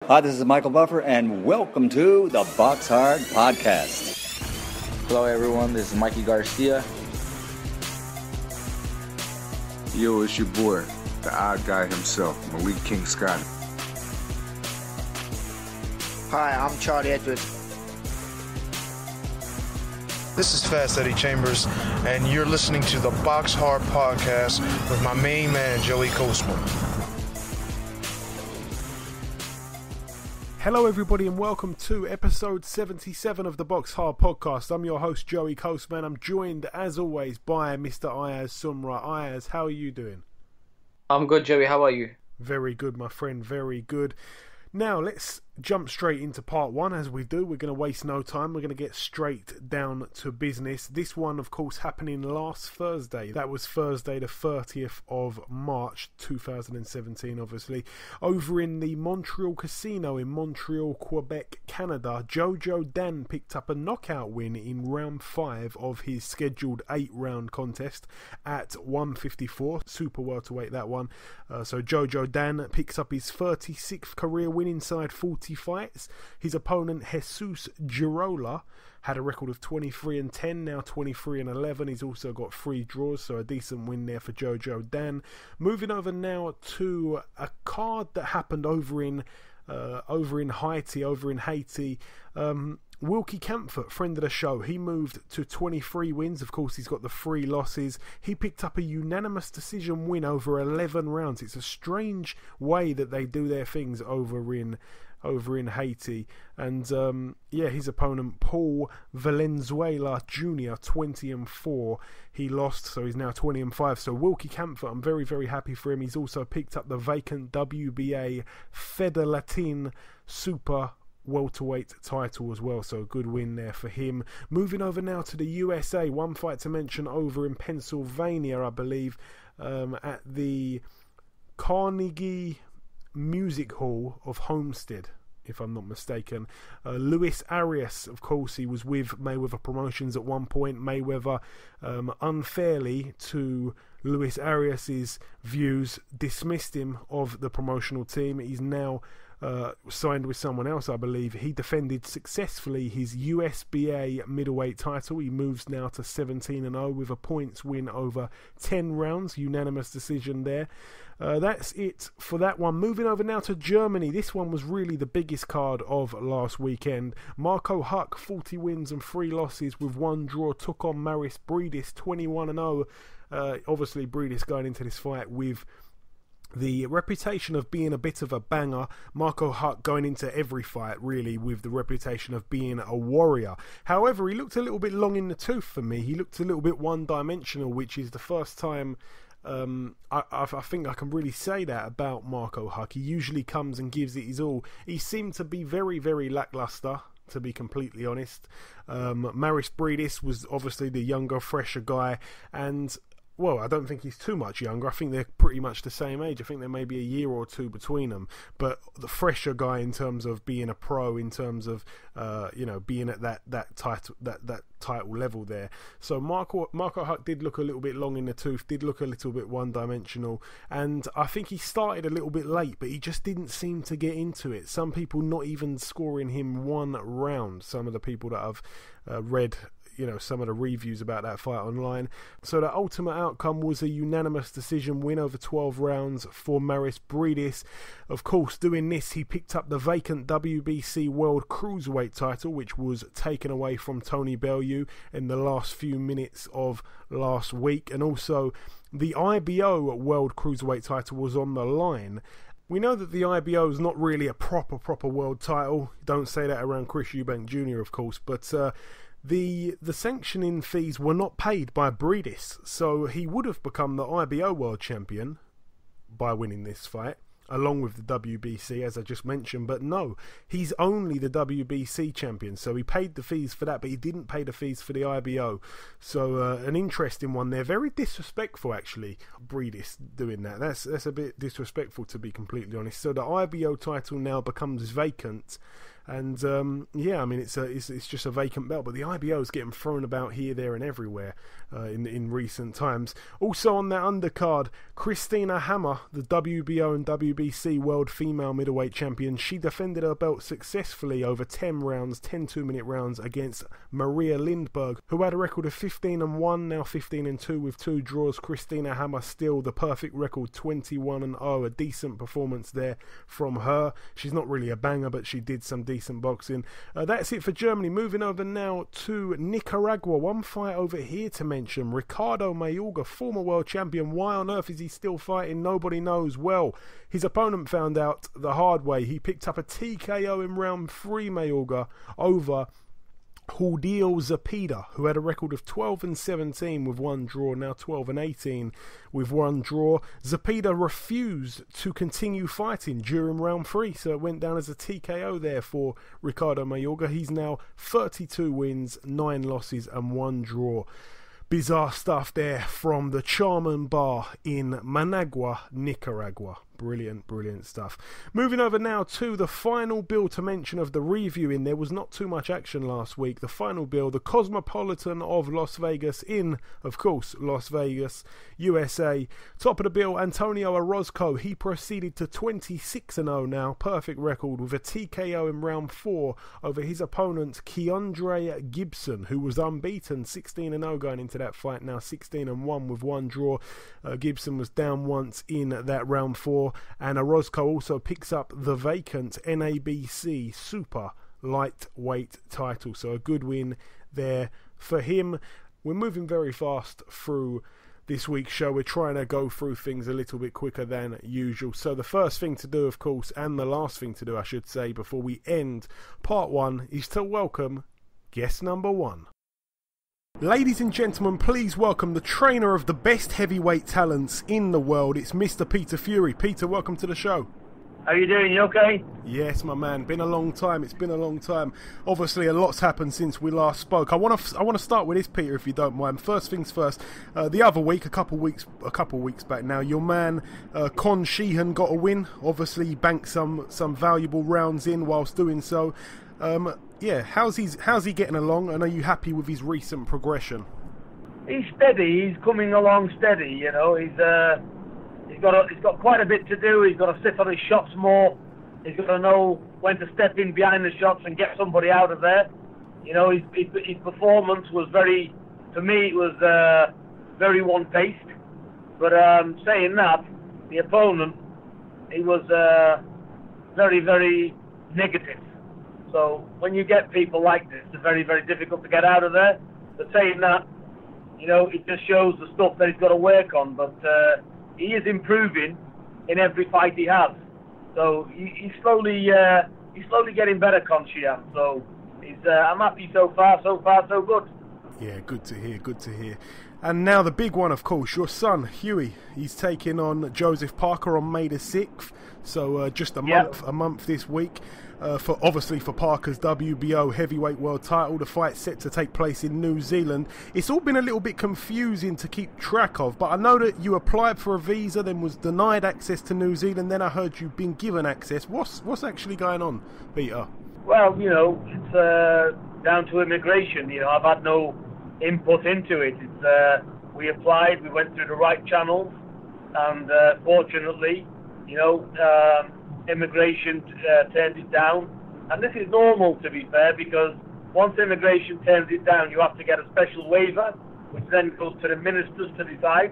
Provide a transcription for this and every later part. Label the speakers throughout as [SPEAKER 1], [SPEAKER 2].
[SPEAKER 1] Hi, this is Michael Buffer, and welcome to the BoxHard Podcast.
[SPEAKER 2] Hello, everyone. This is Mikey Garcia.
[SPEAKER 3] Yo, it's your boy, the odd guy himself, Malik King Scott.
[SPEAKER 4] Hi, I'm Charlie Edwards.
[SPEAKER 5] This is Fast Eddie Chambers, and you're listening to the BoxHard Podcast with my main man, Joey Coastman.
[SPEAKER 6] Hello everybody and welcome to episode 77 of the BoxHard Podcast. I'm your host Joey Coastman. I'm joined as always by Mr. Ayaz Sumra. Ayaz, how are you doing?
[SPEAKER 2] I'm good, Joey. How are you?
[SPEAKER 6] Very good, my friend. Very good. Now let's jump straight into part one. As we do, we're going to waste no time. We're going to get straight down to business. This one, of course, happening last Thursday. That was Thursday the 30th of March 2017, obviously. Over in the Montreal Casino in Montreal, Quebec, Canada, Jojo Dan picked up a knockout win in round 5 of his scheduled 8-round contest at 154. Super welterweight, that one. So Jojo Dan picks up his 36th career win inside 40 fights. His opponent Jesus Girola had a record of 23-10, now 23-11. He's also got 3 draws, so a decent win there for Jojo Dan. Moving over now to a card that happened over in Haiti. Wilkie Camphor, friend of the show, he moved to 23 wins. Of course, he's got the 3 losses. He picked up a unanimous decision win over 11 rounds. It's a strange way that they do their things over in Haiti. And his opponent Paul Valenzuela Jr. 20-4. He lost, so he's now 20-5. So Wilkie Camphor, I'm very, very happy for him. He's also picked up the vacant WBA Fedelatin Super welterweight title as well, so a good win there for him. Moving over now to the USA, one fight to mention over in Pennsylvania, I believe, at the Carnegie Music Hall of Homestead, if I'm not mistaken. Luis Arias, of course, he was with Mayweather Promotions at one point. Mayweather, unfairly to Luis Arias's views, dismissed him of the promotional team. He's now signed with someone else, I believe. He defended successfully his USBA middleweight title. He moves now to 17-0 with a points win over 10 rounds. Unanimous decision there. That's it for that one. Moving over now to Germany. This one was really the biggest card of last weekend. Marco Huck, 40 wins and 3 losses with 1 draw, took on Maris Bridis, 21-0. Obviously, Bridis going into this fight with the reputation of being a bit of a banger. Marco Huck going into every fight really with the reputation of being a warrior. However, he looked a little bit long in the tooth for me. He looked a little bit one-dimensional, which is the first time I think I can really say that about Marco Huck. He usually comes and gives it his all. He seemed to be very, very lackluster, to be completely honest. Maris Bridis was obviously the younger, fresher guy, and well, I don't think he's too much younger. I think they're pretty much the same age. I think there may be a year or two between them. But the fresher guy in terms of being a pro, in terms of being at that title level there. So Marco Huck did look a little bit long in the tooth, did look a little bit one-dimensional, and I think he started a little bit late, but he just didn't seem to get into it. Some people not even scoring him 1 round. Some of the people that I've read some of the reviews about that fight online. So the ultimate outcome was a unanimous decision win over 12 rounds for Maris Bridis. Of course, doing this, he picked up the vacant WBC World Cruiserweight title, which was taken away from Tony Bellew in the last few minutes of last week. And also, the IBO World Cruiserweight title was on the line. We know that the IBO is not really a proper world title. Don't say that around Chris Eubank Jr., of course, but the sanctioning fees were not paid by Bridis, so he would have become the IBO world champion by winning this fight, along with the WBC, as I just mentioned. But no, he's only the WBC champion, so he paid the fees for that, but he didn't pay the fees for the IBO. So an interesting one there. Very disrespectful, actually, Bridis doing that. That's a bit disrespectful, to be completely honest. So the IBO title now becomes vacant And I mean, it's just a vacant belt, but the IBO is getting thrown about here, there, and everywhere in recent times. Also on that undercard, Christina Hammer, the WBO and WBC World Female Middleweight Champion, she defended her belt successfully over 10 rounds, 10 2-minute rounds against Maria Lindberg, who had a record of 15-1, now 15-2 with 2 draws. Christina Hammer still the perfect record, 21-0, a decent performance there from her. She's not really a banger, but she did some decent boxing. That's it for Germany. Moving over now to Nicaragua. One fight over here to mention. Ricardo Mayorga, former world champion. Why on earth is he still fighting? Nobody knows. Well, his opponent found out the hard way. He picked up a TKO in round 3, Mayorga, over Julio Zepeda, who had a record of 12-17 with 1 draw, now 12-18 with 1 draw. Zepeda refused to continue fighting during round 3, so it went down as a TKO there for Ricardo Mayorga. He's now 32 wins, 9 losses and 1 draw. Bizarre stuff there from the Charman Bar in Managua, Nicaragua. Brilliant, brilliant stuff. Moving over now to the final bill to mention of the reviewing. There was not too much action last week. The final bill, the Cosmopolitan of Las Vegas in, of course, Las Vegas, USA. Top of the bill, Antonio Orozco. He proceeded to 26-0 now. Perfect record with a TKO in round 4 over his opponent, Keandre Gibson, who was unbeaten, 16-0 going into that fight, now 16-1 with 1 draw. Gibson was down once in that round 4. And Orozco also picks up the vacant NABC Super Lightweight title. So a good win there for him. We're moving very fast through this week's show. We're trying to go through things a little bit quicker than usual. So the first thing to do, of course, and the last thing to do, I should say, before we end part 1, is to welcome guest number 1. Ladies and gentlemen, please welcome the trainer of the best heavyweight talents in the world. It's Mr. Peter Fury. Peter, welcome to the show.
[SPEAKER 7] How you doing? You okay?
[SPEAKER 6] Yes, my man. Been a long time. It's been a long time. Obviously, a lot's happened since we last spoke. I want to start with this, Peter, if you don't mind. First things first. The other week, a couple weeks back now, your man Con Sheehan got a win. Obviously, he banked some valuable rounds in whilst doing so. How's he getting along, and are you happy with his recent progression?
[SPEAKER 7] He's steady. He's coming along steady. You know, he's got quite a bit to do. He's got to sit on his shots more. He's got to know when to step in behind the shots and get somebody out of there. You know, his performance was very, to me, it was very one-paced. But saying that, the opponent, he was very, very negative. So when you get people like this, it's very, very difficult to get out of there. But saying that, you know, it just shows the stuff that he's got to work on. But he is improving in every fight he has. So he's slowly getting better, Conchian. So I'm happy so far so good. Yeah, good to hear. And now the big one, of course, your son, Hughie. He's taking on Joseph Parker on May the 6th. So just a month this week. For Parker's WBO heavyweight world title. The fight's set to take place in New Zealand. It's all been a little bit confusing to keep track of, but I know that you applied for a visa, then was denied access to New Zealand, then I heard you've been given access. What's actually going on, Peter? Well, you know, it's down to immigration. You know, I've had no input into it. We applied, we went through the right channels, and fortunately, you know, immigration turned it down. And this is normal, to be fair, because once immigration turns it down, you have to get a special waiver, which then goes to the ministers to decide.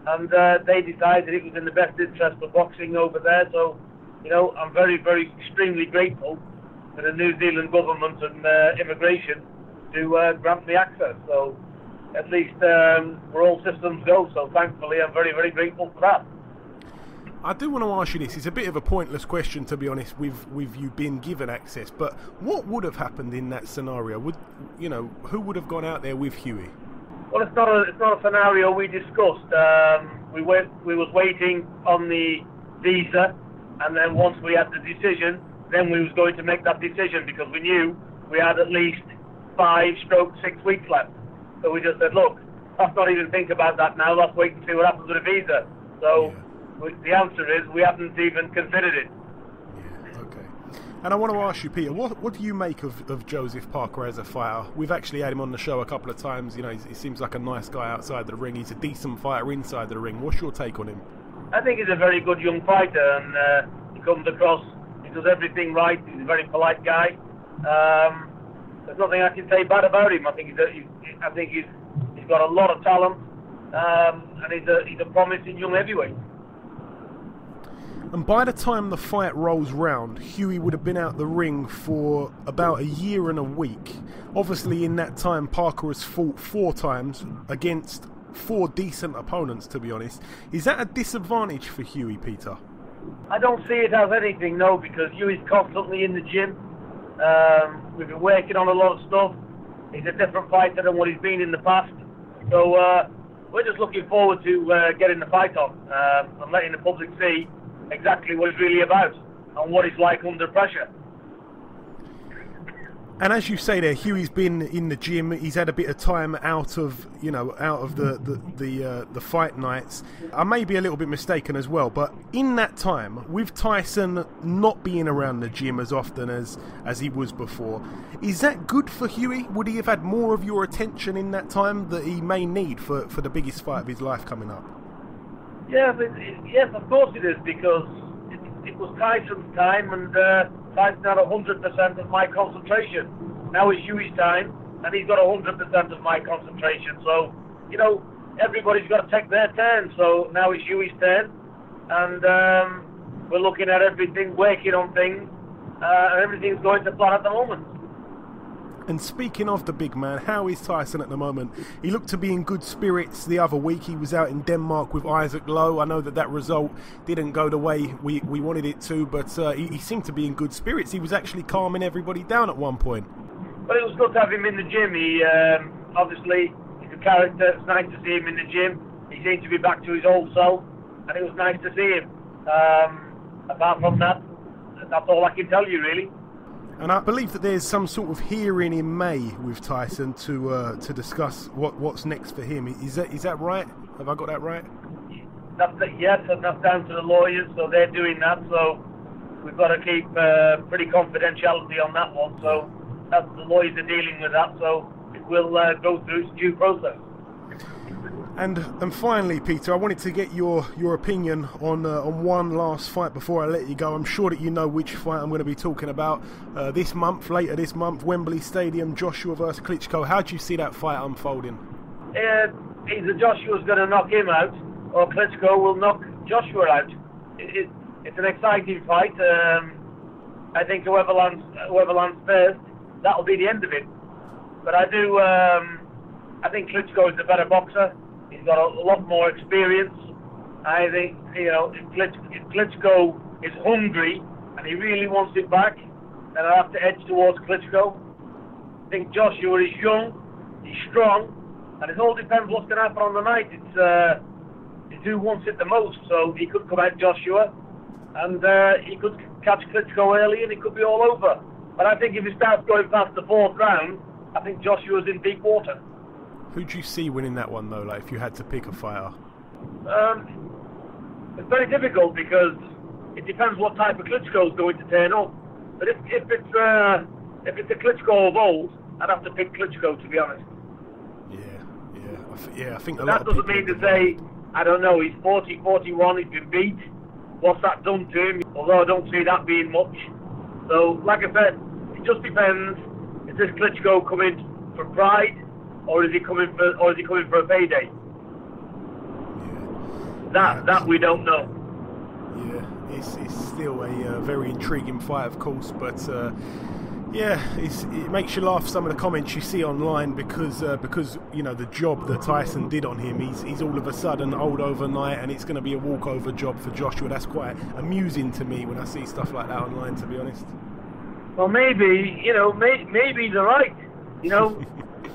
[SPEAKER 7] And they decided it was in the best interest of boxing over there. So, you know, I'm very, very extremely grateful to the New Zealand government and immigration to grant me access. So at least we're all systems go. So thankfully, I'm very, very grateful for that.
[SPEAKER 6] I do want to ask you this. It's a bit of a pointless question, to be honest, with you being given access. But what would have happened in that scenario? Who would have gone out there with Hughie?
[SPEAKER 7] Well, it's not a scenario we discussed. We was waiting on the visa, and then once we had the decision, then we was going to make that decision because we knew we had at least 5-6 weeks left. So we just said, look, let's not even think about that now. Let's wait and see what happens with the visa. So. Yeah. The answer is we haven't even considered it.
[SPEAKER 6] Yeah, okay. And I want to ask you, Peter, what do you make of Joseph Parker as a fighter? We've actually had him on the show a couple of times. You know, he seems like a nice guy outside the ring. He's a decent fighter inside the ring. What's your take on him?
[SPEAKER 7] I think he's a very good young fighter, and he comes across, he does everything right. He's a very polite guy. There's nothing I can say bad about him. I think he's got a lot of talent, and he's a promising young heavyweight.
[SPEAKER 6] And by the time the fight rolls round, Hughie would have been out the ring for about a year and a week. Obviously, in that time, Parker has fought 4 times against 4 decent opponents, to be honest. Is that a disadvantage for Hughie, Peter?
[SPEAKER 7] I don't see it as anything, no, because Hughie's constantly in the gym. We've been working on a lot of stuff. He's a different fighter than what he's been in the past. So we're just looking forward to getting the fight on and letting the public see exactly what it's really about and what it's like under pressure.
[SPEAKER 6] And as you say there, Hughie's been in the gym. He's had a bit of time out of the fight nights. I may be a little bit mistaken as well, but in that time, with Tyson not being around the gym as often as he was before, is that good for Hughie? Would he have had more of your attention in that time that he may need for the biggest fight of his life coming up?
[SPEAKER 7] Yes, of course it is, because it was Tyson's time, and Tyson had 100% of my concentration. Now it's Hughie's time, and he's got 100% of my concentration. So, you know, everybody's got to take their turn. So now it's Hughie's turn, and we're looking at everything, working on things, and everything's going to plan at the moment.
[SPEAKER 6] And speaking of the big man, how is Tyson at the moment? He looked to be in good spirits the other week. He was out in Denmark with Isaac Lowe. I know that result didn't go the way we wanted it to, but he seemed to be in good spirits. He was actually calming everybody down at one point.
[SPEAKER 7] Well, it was good to have him in the gym. He obviously, he's a character. It's nice to see him in the gym. He seemed to be back to his old self, and it was nice to see him. Apart from that, that's all I can tell you, really.
[SPEAKER 6] And I believe that there's some sort of hearing in May with Tyson to discuss what's next for him. Is that right? Have I got that right?
[SPEAKER 7] Yes, and that's down to the lawyers, so they're doing that. So we've got to keep pretty confidentiality on that one. So the lawyers are dealing with that. So it will go through its due process.
[SPEAKER 6] And finally, Peter, I wanted to get your opinion on one last fight before I let you go. I'm sure that you know which fight I'm going to be talking about later this month, Wembley Stadium, Joshua versus Klitschko. How do you see that fight unfolding?
[SPEAKER 7] Either Joshua's going to knock him out, or Klitschko will knock Joshua out. It's an exciting fight. I think whoever lands first, that'll be the end of it. But I think Klitschko is the better boxer. He's got a lot more experience. I think, you know, if Klitschko is hungry and he really wants it back, then I'll have to edge towards Klitschko. I think Joshua is young, he's strong, and it all depends what's going to happen on the night. It's who wants it the most. So he could come out Joshua, and he could catch Klitschko early, and it could be all over. But I think if he starts going past the 4th round, I think Joshua's in deep water.
[SPEAKER 6] Who do you see winning that one, though, like if you had to pick a fighter?
[SPEAKER 7] It's very difficult because it depends what type of Klitschko is going to turn up. But if it's a Klitschko of old, I'd have to pick Klitschko, to be honest.
[SPEAKER 6] I think a lot
[SPEAKER 7] that
[SPEAKER 6] of
[SPEAKER 7] doesn't mean to say, I don't know, he's 40, 41, he's been beat. What's that done to him? Although I don't see that being much. So, like I said, it just depends. Is this Klitschko coming for pride? Or is he coming for a payday? Yeah. That we don't know.
[SPEAKER 6] Yeah, it's still a very intriguing fight, of course, but it makes you laugh, some of the comments you see online, because you know the job that Tyson did on him. He's all of a sudden old overnight, and it's going to be a walkover job for Joshua. That's quite amusing to me when I see stuff like that online, to be honest.
[SPEAKER 7] Well, maybe they're right. You know.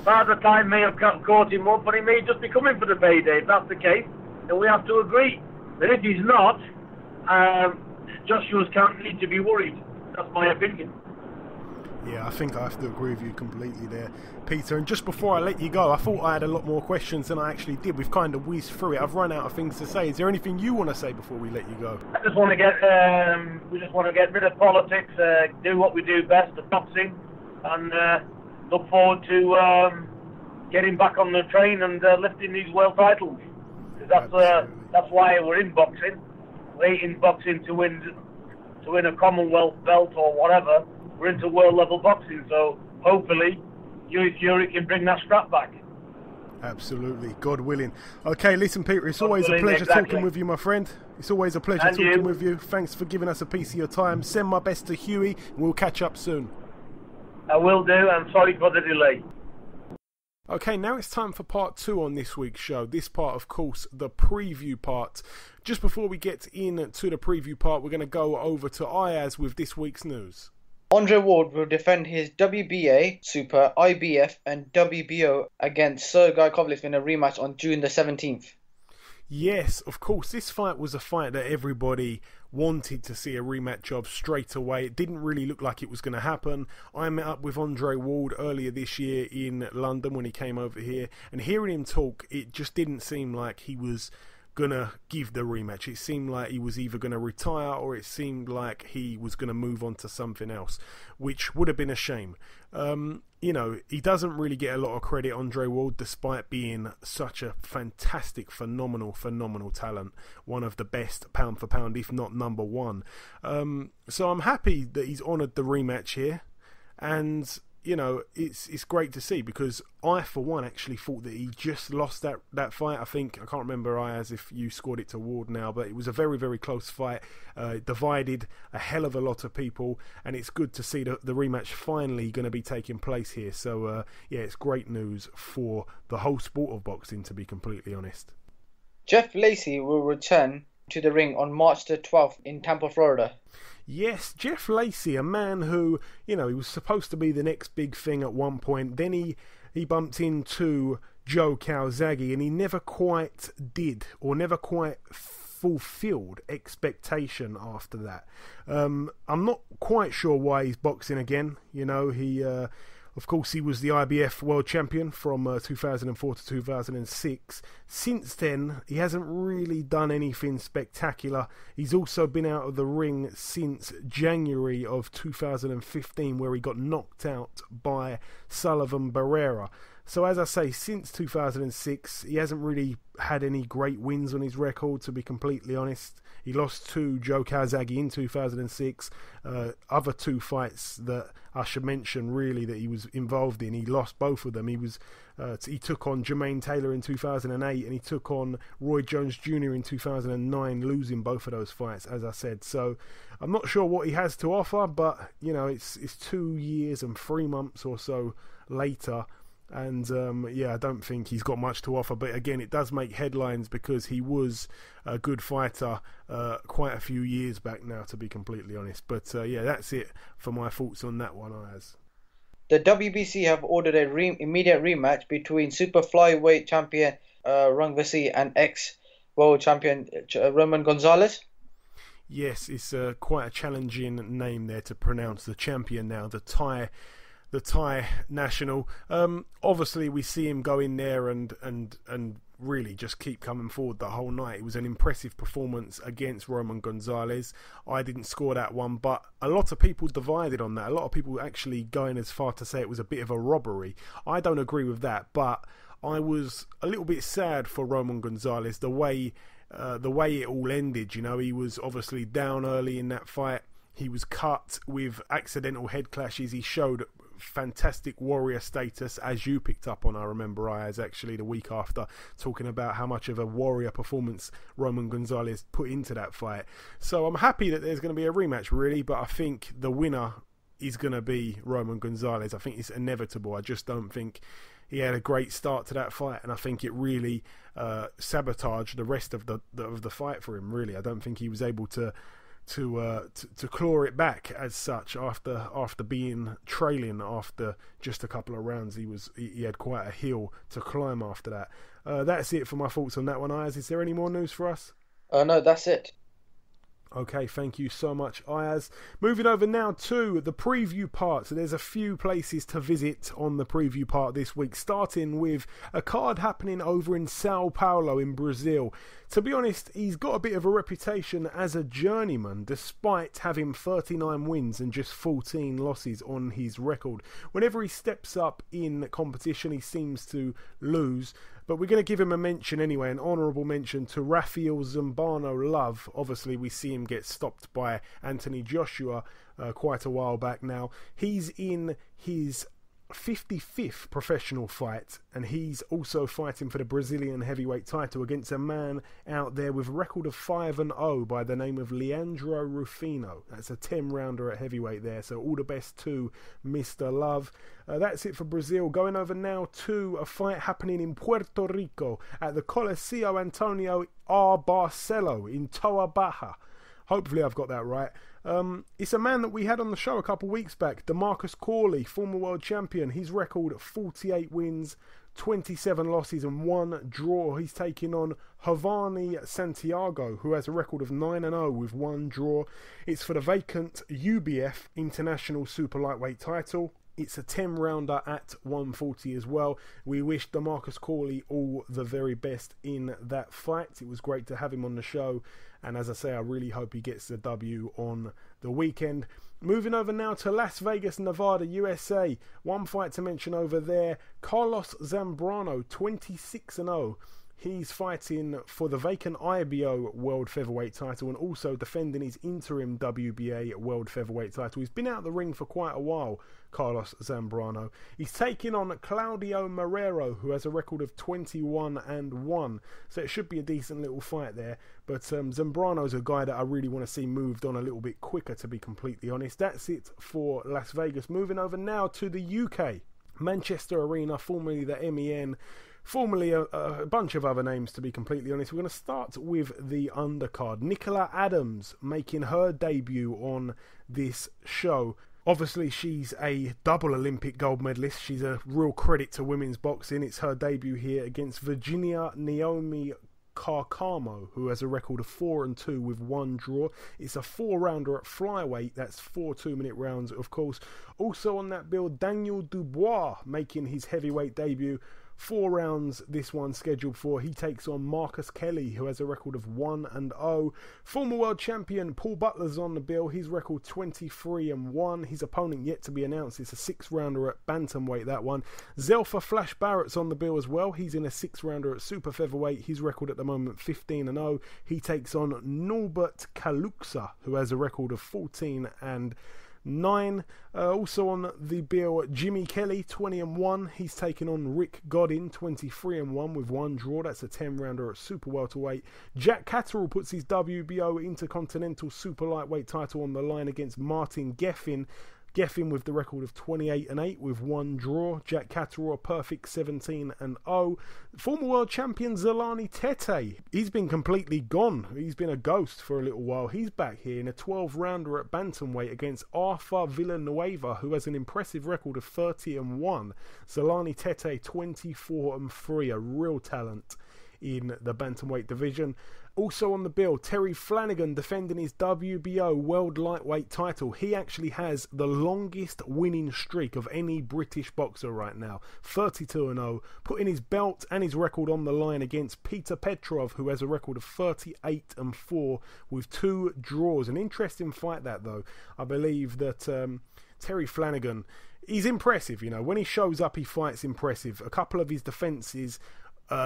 [SPEAKER 7] Father Time may have caught him up, but he may just be coming for the payday. If that's the case, then we have to agree. But if he's not, Joshua's can't need to be worried. That's my opinion.
[SPEAKER 6] Yeah, I think I have to agree with you completely there, Peter. And just before I let you go, I thought I had a lot more questions than I actually did. We've kind of whizzed through it. I've run out of things to say. Is there anything you want to say before we let you go?
[SPEAKER 7] I just want to get, we just want to get rid of politics, do what we do best, the boxing, and look forward to getting back on the train and lifting these world titles. That's why we're in boxing. We're in boxing to win a Commonwealth belt or whatever. We're into world level boxing, so hopefully Hughie Fury can bring that strap back.
[SPEAKER 6] Absolutely, God willing. Okay, listen, Peter, it's always a pleasure talking with you, my friend. It's always a pleasure talking with you. Thanks for giving us a piece of your time. Send my best to Hughie, and we'll catch up soon.
[SPEAKER 7] I will do. I'm sorry for the delay.
[SPEAKER 6] Okay, now it's time for part 2 on this week's show. This part, of course, the preview part. Just before we get into the preview part, we're going to go over to Ayaz with this week's news.
[SPEAKER 2] Andre Ward will defend his WBA, Super, IBF and WBO against Sergey Kovalev in a rematch on June the 17th.
[SPEAKER 6] Yes, of course, this fight was a fight that everybody wanted to see a rematch of straight away. It didn't really look like it was going to happen. I met up with Andre Ward earlier this year in London when he came over here, and hearing him talk, it just didn't seem like he was going to give the rematch. It seemed like he was either going to retire or it seemed like he was going to move on to something else, which would have been a shame. You know, he doesn't really get a lot of credit, Andre Ward, despite being such a fantastic, phenomenal talent. One of the best pound for pound, if not number one. So I'm happy that he's honoured the rematch here. And you know, it's great to see, because I, for one, actually thought that he just lost that fight. I can't remember, Ayaz, if you scored it to Ward now, but it was a very, very close fight. Divided a hell of a lot of people, and it's good to see the rematch finally going to be taking place here. So, yeah, it's great news for the whole sport of boxing, to be completely honest.
[SPEAKER 2] Jeff Lacey will return to the ring on March the 12th in Tampa, Florida.
[SPEAKER 6] Yes, Jeff Lacey, a man who, you know, he was supposed to be the next big thing at one point. Then he bumped into Joe Calzaghe, and he never quite did, or never quite fulfilled expectation after that. I'm not quite sure why he's boxing again. You know, of course, he was the IBF world champion from 2004 to 2006. Since then, he hasn't really done anything spectacular. He's also been out of the ring since January of 2015, where he got knocked out by Sullivan Barrera. So as I say, since 2006, he hasn't really had any great wins on his record, to be completely honest. He lost to Joe Calzaghe in 2006. Other two fights that I should mention, really, that he was involved in, he lost both of them. He took on Jermaine Taylor in 2008, and he took on Roy Jones Jr. in 2009, losing both of those fights, as I said. So I'm not sure what he has to offer, but you know, it's 2 years and 3 months or so later. And yeah, I don't think he's got much to offer. But again, it does make headlines because he was a good fighter quite a few years back now, to be completely honest. But yeah, that's it for my thoughts on that one, Ayaz.
[SPEAKER 2] The WBC have ordered a immediate rematch between super flyweight champion Rungvisai and ex-world champion Roman Gonzalez.
[SPEAKER 6] Yes, it's quite a challenging name there to pronounce. The champion now, the Thai national. Obviously, we see him go in there and really just keep coming forward the whole night. It was an impressive performance against Roman Gonzalez. I didn't score that one, but a lot of people divided on that. A lot of people actually going as far to say it was a bit of a robbery. I don't agree with that, but I was a little bit sad for Roman Gonzalez, the way it all ended. You know, he was obviously down early in that fight. He was cut with accidental head clashes. He showed fantastic warrior status, as you picked up on, I remember, Ayaz, actually the week after, talking about how much of a warrior performance Roman Gonzalez put into that fight. So I'm happy that there's going to be a rematch, really, but I think the winner is going to be Roman Gonzalez. I think it's inevitable. I just don't think he had a great start to that fight, and I think it really sabotaged the rest of the fight for him, really. I don't think he was able to claw it back as such after being trailing after just a couple of rounds. He had quite a hill to climb after that. That's it for my thoughts on that one, Ayaz. Is there any more news for us?
[SPEAKER 2] No, that's it.
[SPEAKER 6] Okay, thank you so much, Ayaz. Moving over now to the preview part. So there's a few places to visit on the preview part this week, starting with a card happening over in Sao Paulo in Brazil. To be honest, he's got a bit of a reputation as a journeyman, despite having 39 wins and just 14 losses on his record. Whenever he steps up in competition, he seems to lose. But we're going to give him a mention anyway, an honourable mention to Rafael Zambrano Love. Obviously, we see him get stopped by Anthony Joshua quite a while back now. He's in his 55th professional fight, and he's also fighting for the Brazilian heavyweight title against a man out there with a record of 5-0 by the name of Leandro Rufino. That's a 10-rounder at heavyweight there, so all the best to Mr. Love. That's it for Brazil. Going over now to a fight happening in Puerto Rico at the Coliseo Antonio R. Barcelo in Toa Baja. Hopefully I've got that right. It's a man that we had on the show a couple of weeks back, DeMarcus Corley, former world champion. His record, 48 wins, 27 losses and 1 draw. He's taking on Giovanni Santiago, who has a record of 9-0 with 1 draw. It's for the vacant UBF International Super Lightweight title. It's a 10-rounder at 140 as well. We wish DeMarcus Corley all the very best in that fight. It was great to have him on the show. And as I say, I really hope he gets the W on the weekend. Moving over now to Las Vegas, Nevada, USA. One fight to mention over there. Carlos Zambrano, 26-0. He's fighting for the vacant IBO World Featherweight title and also defending his interim WBA World Featherweight title. He's been out of the ring for quite a while, Carlos Zambrano. He's taking on Claudio Marrero, who has a record of 21-1. So it should be a decent little fight there. But Zambrano's a guy that I really want to see moved on a little bit quicker, to be completely honest. That's it for Las Vegas. Moving over now to the UK. Manchester Arena, formerly the MEN. Formerly a bunch of other names, to be completely honest. We're going to start with the undercard. Nicola Adams making her debut on this show. Obviously, she's a double Olympic gold medalist. She's a real credit to women's boxing. It's her debut here against Virginia Naomi Carcamo, who has a record of 4-2 with 1 draw. It's a 4-rounder at flyweight. That's 4 2-minute rounds, of course. Also on that bill, Daniel Dubois making his heavyweight debut. 4 rounds this one scheduled for. He takes on Marcus Kelly, who has a record of 1-0. Former world champion Paul Butler's on the bill. His record 23-1. His opponent yet to be announced. It's a 6-rounder at bantamweight, that one. Zelfa Flash Barrett's on the bill as well. He's in a 6-rounder at super featherweight. His record at the moment 15-0. He takes on Norbert Kaluxa, who has a record of 14-9. Also on the bill, Jimmy Kelly, 20-1. He's taken on Rick Godin, 23-1 with 1 draw. That's a 10-rounder at super welterweight. Jack Catterall puts his WBO Intercontinental Super Lightweight title on the line against Martin Geffen. Geffen with the record of 28-8 with 1 draw. Jack Catterall a perfect 17-0. Former world champion Zolani Tete. He's been completely gone. He's been a ghost for a little while. He's back here in a 12-rounder at bantamweight against Arthur Villanueva, who has an impressive record of 30-1. Zolani Tete 24-3. A real talent in the bantamweight division. Also on the bill, Terry Flanagan defending his WBO World Lightweight title. He actually has the longest winning streak of any British boxer right now. 32-0, putting his belt and his record on the line against Peter Petrov, who has a record of 38-4 with 2 draws. An interesting fight that, though. I believe that Terry Flanagan, he's impressive, you know. When he shows up, he fights impressive. A couple of his defences,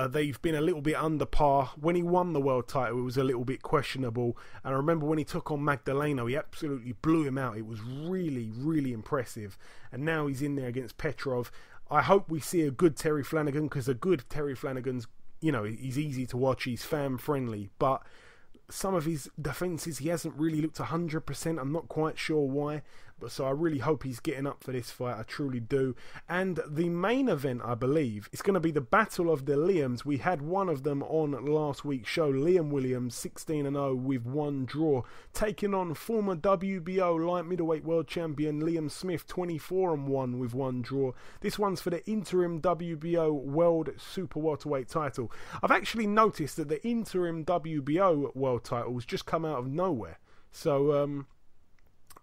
[SPEAKER 6] they've been a little bit under par. When he won the world title, it was a little bit questionable. And I remember when he took on Magdaleno, he absolutely blew him out. It was really, really impressive. And now he's in there against Petrov. I hope we see a good Terry Flanagan, because a good Terry Flanagan's, you know, he's easy to watch. He's fan-friendly. But some of his defences, he hasn't really looked 100%. I'm not quite sure why. But so I really hope he's getting up for this fight. I truly do. And the main event, I believe, is going to be the Battle of the Liams. We had one of them on last week's show. Liam Williams, 16-0 with 1 draw, taking on former WBO light middleweight world champion Liam Smith, 24-1 with 1 draw. This one's for the interim WBO world super welterweight title. I've actually noticed that the interim WBO world titles just come out of nowhere. So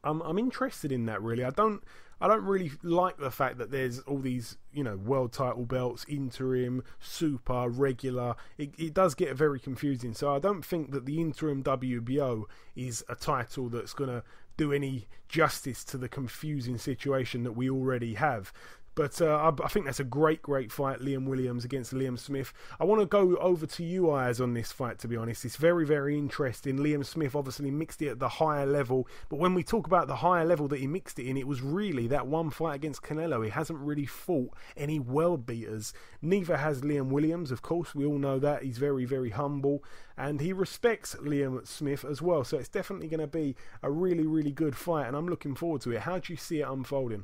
[SPEAKER 6] I'm interested in that, really. I don't really like the fact that there's all these, world title belts, interim, super, regular. It does get very confusing. So I don't think that the interim WBO is a title that's going to do any justice to the confusing situation that we already have. But I think that's a great fight, Liam Williams against Liam Smith. I want to go over to you, Ayaz, on this fight, to be honest. It's very, very interesting. Liam Smith obviously mixed it at the higher level. But when we talk about the higher level that he mixed it in, it was really that one fight against Canelo. He hasn't really fought any world beaters. Neither has Liam Williams, of course. We all know that. He's very, very humble. And he respects Liam Smith as well. So it's definitely going to be a really, really good fight. And I'm looking forward to it. How do you see it unfolding?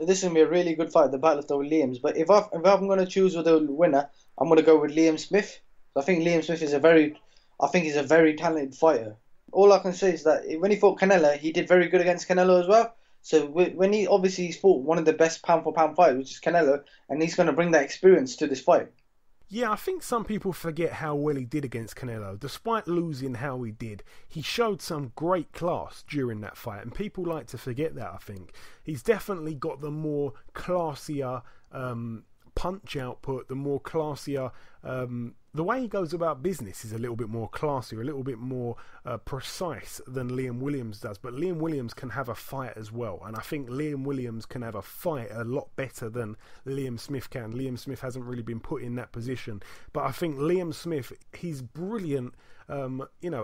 [SPEAKER 2] This is going to be a really good fight, the battle of the Liams. But if I'm going to choose with the winner, I'm going to go with Liam Smith. I think Liam Smith is a very talented fighter. All I can say is that when he fought Canelo, he did very good against Canelo as well. So when he's fought one of the best pound for pound fighters, which is Canelo, and he's going to bring that experience to this fight.
[SPEAKER 6] Yeah, I think some people forget how well he did against Canelo. Despite losing how he did, he showed some great class during that fight, and people like to forget that, I think. He's definitely got the more classier punch output, the more classier... the way he goes about business is a little bit more classier, a little bit more precise than Liam Williams does. But Liam Williams can have a fight as well. And I think Liam Williams can have a fight a lot better than Liam Smith can. Liam Smith hasn't really been put in that position. But I think Liam Smith, he's brilliant,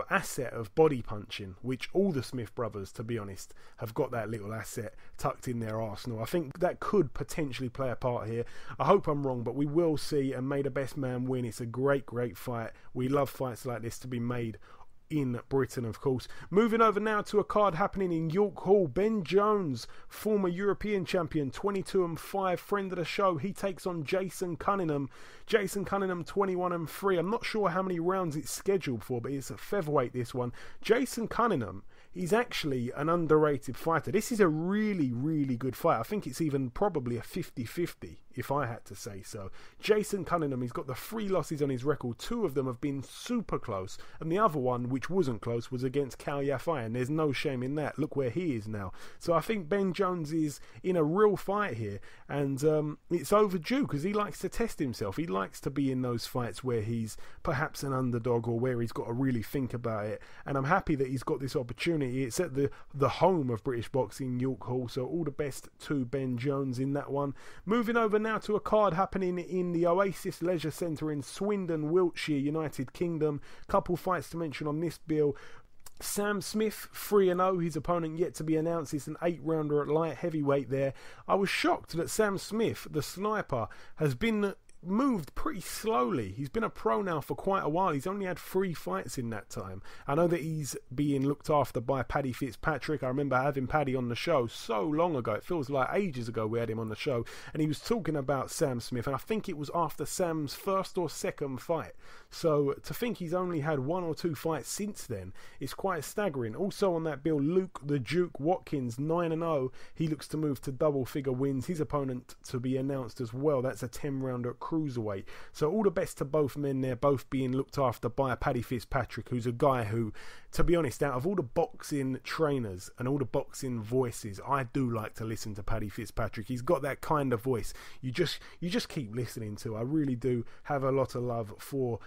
[SPEAKER 6] asset of body punching, which all the Smith brothers, to be honest, have got that little asset tucked in their arsenal. I think that could potentially play a part here. I hope I'm wrong, but we will see, and may the best man win. It's a great fight. We love fights like this to be made in Britain, of course. Moving over now to a card happening in York Hall. Ben Jones, former European champion, 22-5, friend of the show. He takes on Jason Cunningham. Jason Cunningham, 21-3. I'm not sure how many rounds it's scheduled for, but it's a featherweight, this one. Jason Cunningham, he's actually an underrated fighter. This is a really, really good fight. I think it's even probably a 50-50, if I had to say so. Jason Cunningham, he's got the 3 losses on his record. 2 of them have been super close, and the other one, which wasn't close, was against Cal Yafai, and there's no shame in that. Look where he is now. So I think Ben Jones is in a real fight here, and it's overdue, because he likes to test himself. He likes to be in those fights where he's perhaps an underdog, or where he's got to really think about it, and I'm happy that he's got this opportunity. It's at the home of British boxing, York Hall, so all the best to Ben Jones in that one. Moving over now to a card happening in the Oasis Leisure Centre in Swindon, Wiltshire, United Kingdom. Couple fights to mention on this bill. Sam Smith, 3-0, his opponent yet to be announced. It's an 8-rounder at light heavyweight there. I was shocked that Sam Smith, the sniper, has been moved pretty slowly. He's been a pro now for quite a while. He's only had 3 fights in that time. I know that he's being looked after by Paddy Fitzpatrick. I remember having Paddy on the show so long ago. It feels like ages ago we had him on the show, and he was talking about Sam Smith, and I think it was after Sam's first or second fight. So to think he's only had 1 or 2 fights since then is quite staggering. Also on that bill, Luke the Duke Watkins, 9-0. He looks to move to double-figure wins. His opponent to be announced as well. That's a 10-rounder at Cruiserweight. So all the best to both men there, both being looked after by Paddy Fitzpatrick, who's a guy who, to be honest, out of all the boxing trainers and all the boxing voices, I do like to listen to Paddy Fitzpatrick. He's got that kind of voice you just keep listening to. I really do have a lot of love for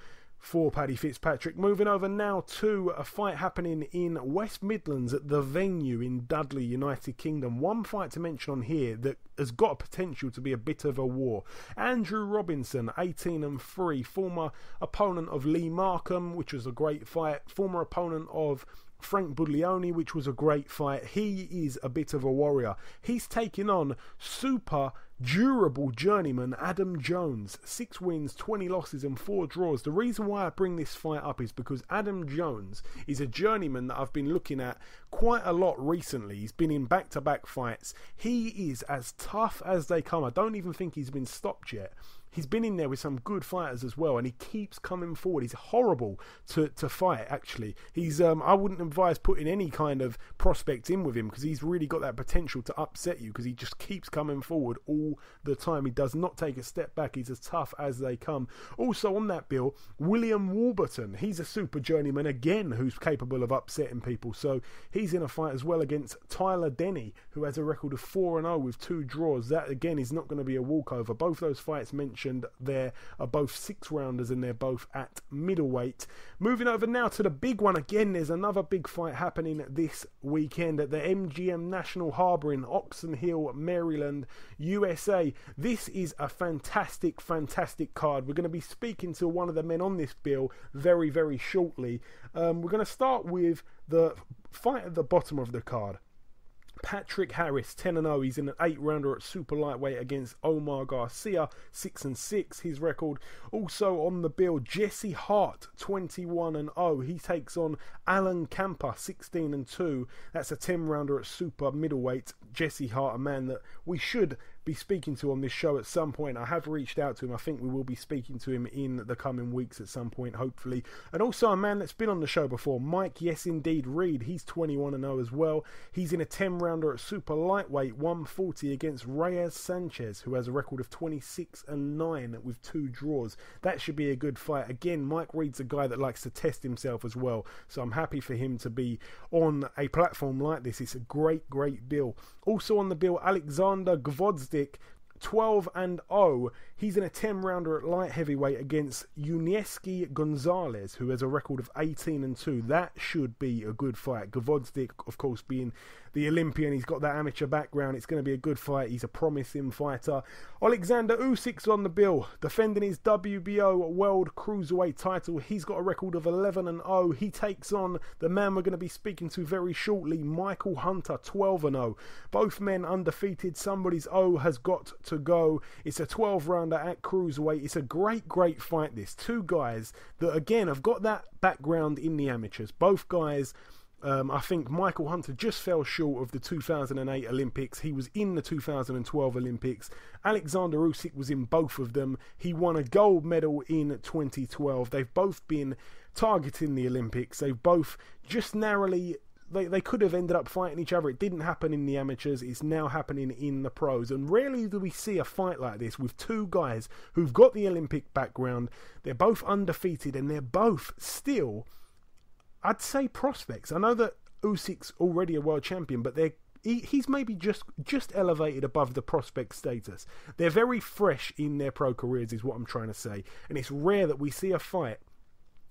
[SPEAKER 6] Paddy Fitzpatrick. Moving over now to a fight happening in West Midlands at the Venue in Dudley, United Kingdom. One fight to mention on here that has got a potential to be a bit of a war. Andrew Robinson, 18-3, former opponent of Lee Markham, which was a great fight, former opponent of Frank Buglioni, which was a great fight. He is a bit of a warrior. He's taking on super durable journeyman Adam Jones. 6 wins, 20 losses and 4 draws. The reason why I bring this fight up is because Adam Jones is a journeyman that I've been looking at quite a lot recently. He's been in back-to-back fights. He is as tough as they come. I don't even think he's been stopped yet. He's been in there with some good fighters as well, and he keeps coming forward. He's horrible to fight, actually. He's I wouldn't advise putting any kind of prospect in with him, because he's really got that potential to upset you, because he just keeps coming forward all all the time. He does not take a step back. He's as tough as they come. Also on that bill, William Warburton. He's a super journeyman again who's capable of upsetting people. So he's in a fight as well against Tyler Denny, who has a record of 4-0 with 2 draws. That again is not going to be a walkover. Both those fights mentioned there are both 6-rounders and they're both at middleweight. Moving over now to the big one again. There's another big fight happening this weekend at the MGM National Harbour in Oxon Hill, Maryland, USA. This is a fantastic card. We're going to be speaking to one of the men on this bill very, very shortly. We're going to start with the fight at the bottom of the card. Patrick Harris, 10-0. He's in an 8-rounder at super lightweight against Omar Garcia, 6-6. His record. Also on the bill, Jesse Hart, 21-0. He takes on Alan Camper, 16-2. That's a 10-rounder at super middleweight. Jesse Hart, a man that we should be speaking to on this show at some point. I have reached out to him. I think we will be speaking to him in the coming weeks at some point, hopefully. And also a man that's been on the show before, Mike Yes Indeed Reed. He's 21-0 as well. He's in a 10-rounder at super lightweight, 140 against Reyes Sanchez, who has a record of 26-9 with 2 draws. That should be a good fight. Again, Mike Reed's a guy that likes to test himself as well, so I'm happy for him to be on a platform like this. It's a great bill. Also on the bill, Alexander Gvozdyk, 12-0. He's in a 10-rounder at light heavyweight against Yunieski Gonzalez, who has a record of 18-2. That should be a good fight. Gvozdyk, of course, being the Olympian, he's got that amateur background. It's going to be a good fight. He's a promising fighter. Oleksandr Usyk's on the bill, defending his WBO World Cruiserweight title. He's got a record of 11-0. He takes on the man we're going to be speaking to very shortly, Michael Hunter, 12-0. Both men undefeated. Somebody's O has got to go. It's a 12-rounder at cruiserweight. It's a great fight, this. 2 guys that, again, have got that background in the amateurs. Both guys... I think Michael Hunter just fell short of the 2008 Olympics. He was in the 2012 Olympics. Alexander Usyk was in both of them. He won a gold medal in 2012. They've both been targeting the Olympics. They've both just narrowly... They could have ended up fighting each other. It didn't happen in the amateurs. It's now happening in the pros. And rarely do we see a fight like this with 2 guys who've got the Olympic background. They're both undefeated and they're both still... I'd say prospects. I know that Usyk's already a world champion, but he's maybe just elevated above the prospect status. They're very fresh in their pro careers is what I'm trying to say. And it's rare that we see a fight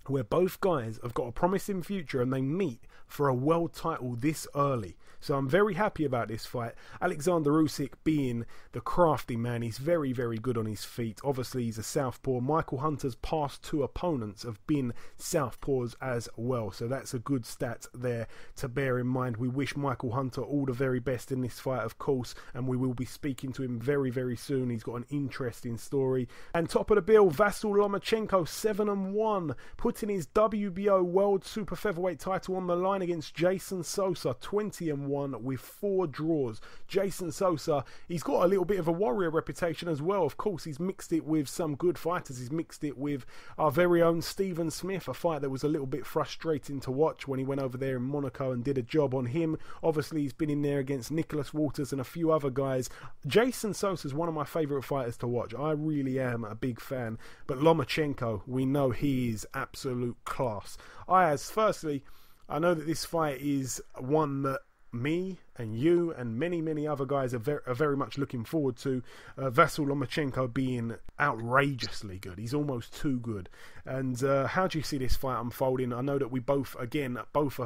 [SPEAKER 6] where both guys have got a promising future and they meet for a world title this early. So I'm very happy about this fight. Alexander Usyk being the crafty man, he's very, very good on his feet. Obviously, he's a southpaw. Michael Hunter's past 2 opponents have been southpaws as well. So that's a good stat there to bear in mind. We wish Michael Hunter all the very best in this fight, of course, and we will be speaking to him very, very soon. He's got an interesting story. And top of the bill, Vasyl Lomachenko, 7-1, putting his WBO World Super Featherweight title on the line against Jason Sosa, 20-1 with 4 draws. Jason Sosa, he's got a little bit of a warrior reputation as well. Of course, he's mixed it with some good fighters. He's mixed it with our very own Stephen Smith, a fight that was a little bit frustrating to watch when he went over there in Monaco and did a job on him. Obviously, he's been in there against Nicholas Walters and a few other guys. Jason Sosa is one of my favourite fighters to watch. I really am a big fan. But Lomachenko, we know he is absolute class. Ayaz, firstly, I know that this fight is one that me and you and many other guys are very much looking forward to. Vasyl Lomachenko being outrageously good. He's almost too good. And how do you see this fight unfolding? I know that we both are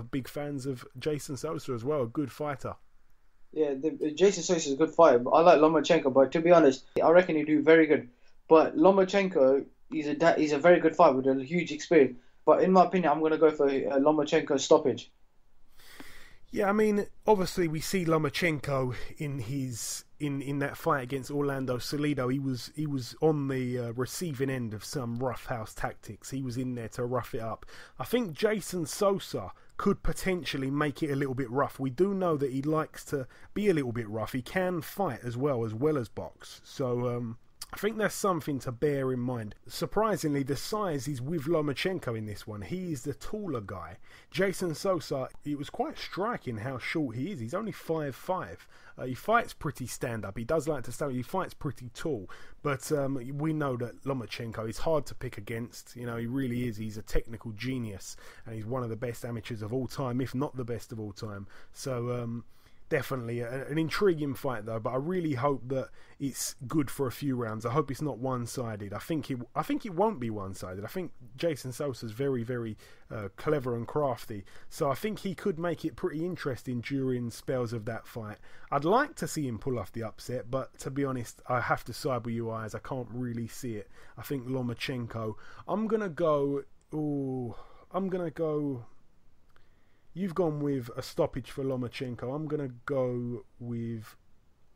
[SPEAKER 6] big fans of Jason Sosa as well, a good fighter.
[SPEAKER 2] Yeah, Jason Sosa is a good fighter. I like Lomachenko, but to be honest, I reckon he'd do very good. But Lomachenko, he's a very good fighter with a huge experience. But in my opinion, I'm going to go for Lomachenko stoppage.
[SPEAKER 6] Yeah, I mean, obviously we see Lomachenko in that fight against Orlando Salido. He was on the receiving end of some roughhouse tactics. He was in there to rough it up. I think Jason Sosa could potentially make it a little bit rough. We do know that he likes to be a little bit rough. He can fight as well as box. So I think that's something to bear in mind. Surprisingly, the size is with Lomachenko in this one. He is the taller guy. Jason Sosa, it was quite striking how short he is. He's only 5'5". He fights pretty stand-up. He does like to stand up. He fights pretty tall. But we know that Lomachenko is hard to pick against. You know, he really is. He's a technical genius. And he's one of the best amateurs of all time, if not the best of all time. So... definitely an intriguing fight though, but I really hope that it's good for a few rounds. I hope it's not one-sided. I think it won't be one-sided. I think Jason Sosa's very, very clever and crafty, so I think he could make it pretty interesting during spells of that fight. I'd like to see him pull off the upset, but to be honest, I have to side with you, Ayaz. I can't really see it. I think Lomachenko. I'm gonna go. You've gone with a stoppage for Lomachenko. I'm gonna go with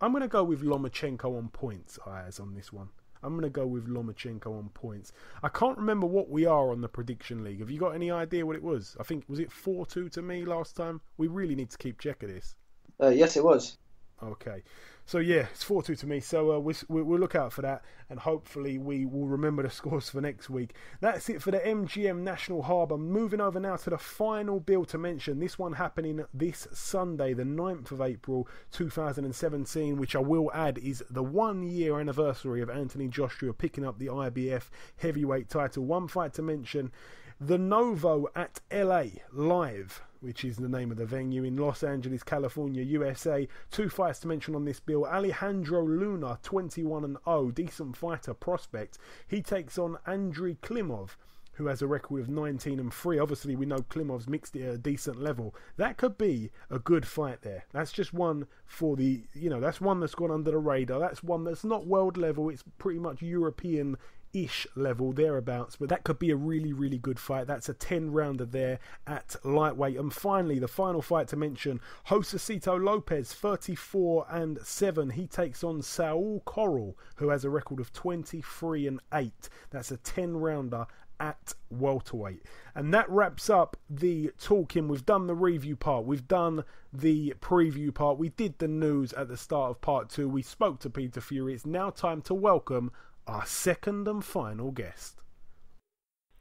[SPEAKER 6] Lomachenko on points, Ayaz, on this one. I'm gonna go with Lomachenko on points. I can't remember what we are on the prediction league. Have you got any idea what it was? I think, was it 4-2 to me last time? We really need to keep check of this.
[SPEAKER 2] Yes, it was.
[SPEAKER 6] Okay. So yeah, it's 4-2 to me. So we'll look out for that, and hopefully we will remember the scores for next week. That's it for the MGM National Harbour. Moving over now to the final bill to mention. This one happening this Sunday, the 9th of April 2017, which I will add is the 1-year anniversary of Anthony Joshua picking up the IBF heavyweight title. One fight to mention. The Novo at LA Live, which is the name of the venue, in Los Angeles, California, USA. 2 fights to mention on this bill. Alejandro Luna, 21-0, decent fighter, prospect. He takes on Andrei Klimov, who has a record of 19-3. Obviously, we know Klimov's mixed it at a decent level. That could be a good fight there. That's just one for the, that's one that's gone under the radar. That's one that's not world level. It's pretty much European-ish level, thereabouts. But that could be a really, really good fight. That's a 10-rounder there at lightweight. And finally, the final fight to mention, Josecito Lopez, 34-7. He takes on Saul Corral, who has a record of 23-8. That's a 10-rounder at welterweight. And that wraps up the talking. We've done the review part, we've done the preview part, we did the news at the start of part 2, we spoke to Peter Fury. It's now time to welcome our second and final guest.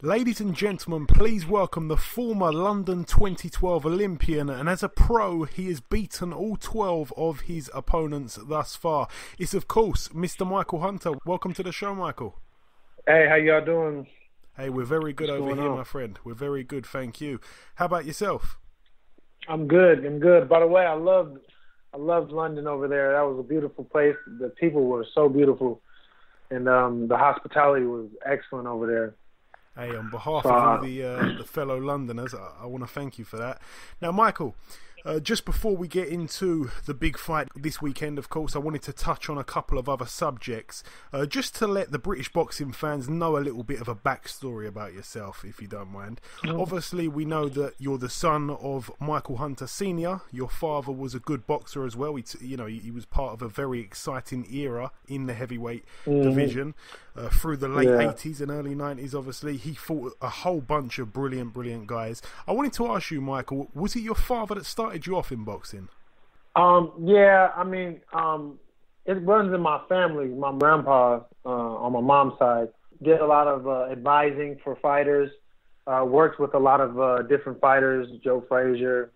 [SPEAKER 6] Ladies and gentlemen, please welcome the former London 2012 Olympian, and as a pro he has beaten all 12 of his opponents thus far. It's of course Mr. Michael Hunter. Welcome to the show, Michael.
[SPEAKER 8] Hey, how y'all doing?
[SPEAKER 6] Hey, we're very good over here, my friend. We're very good, thank you. How about yourself? I'm
[SPEAKER 8] good. By the way, I loved London over there. That was a beautiful place. The people were so beautiful, and the hospitality was excellent over there.
[SPEAKER 6] Hey, on behalf of all the fellow Londoners, I want to thank you for that. Now, Michael, just before we get into the big fight this weekend, of course, I wanted to touch on a couple of other subjects, just to let the British boxing fans know a little bit of a backstory about yourself, if you don't mind. Obviously, we know that you're the son of Michael Hunter Sr. Your father was a good boxer as well. He was part of a very exciting era in the heavyweight division through the late 80s and early 90s. Obviously, he fought a whole bunch of brilliant guys. I wanted to ask you, Michael, was it your father that started you off in boxing?
[SPEAKER 8] It runs in my family. My grandpa, on my mom's side, did a lot of advising for fighters, worked with a lot of different fighters, Joe Frazier,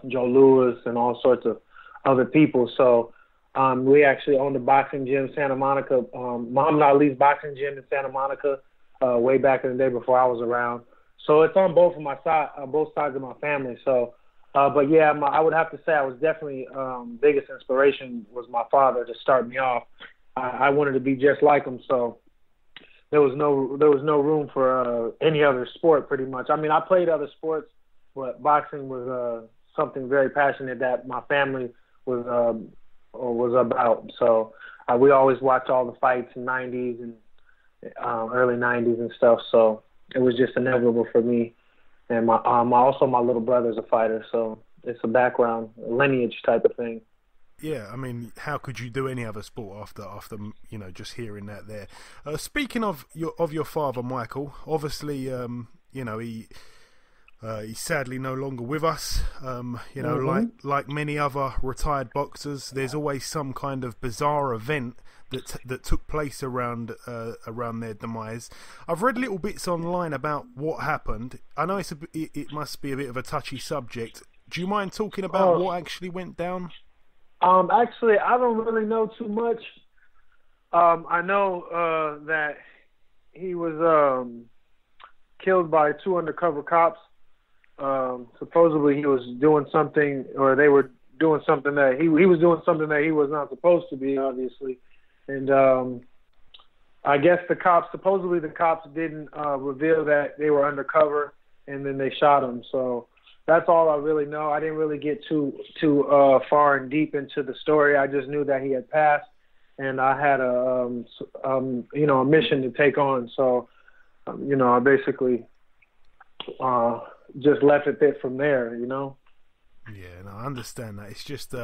[SPEAKER 8] Joe Louis, and all sorts of other people. So we actually owned a boxing gym in Santa Monica, Muhammad Ali's boxing gym in Santa Monica, way back in the day before I was around. So it's on both sides of my family. So, but yeah, I would have to say I was definitely biggest inspiration was my father to start me off. I wanted to be just like him, so there was no room for any other sport, pretty much. I mean, I played other sports, but boxing was something very passionate that my family was about. So we always watched all the fights in the 90s and early 90s and stuff. So it was just inevitable for me. And my little brother's a fighter, so it's a background, a lineage type of thing.
[SPEAKER 6] Yeah, I mean, how could you do any other sport after just hearing that there? Speaking of your father, Michael, obviously, He's sadly no longer with us. Like many other retired boxers, there's always some kind of bizarre event that took place around their demise. I've read little bits online about what happened. I know it must be a bit of a touchy subject. Do you mind talking about what actually went down?
[SPEAKER 8] Actually, I don't really know too much. I know that he was killed by 2 undercover cops. Supposedly he was doing something, or they were doing something that he was doing something that he was not supposed to be, obviously. And I guess the cops didn't reveal that they were undercover, and then they shot him. So that's all I really know. I didn't really get too far and deep into the story. I just knew that he had passed, and I had a mission to take on. So I basically just left it there from there,
[SPEAKER 6] Yeah, no, I understand that. It's just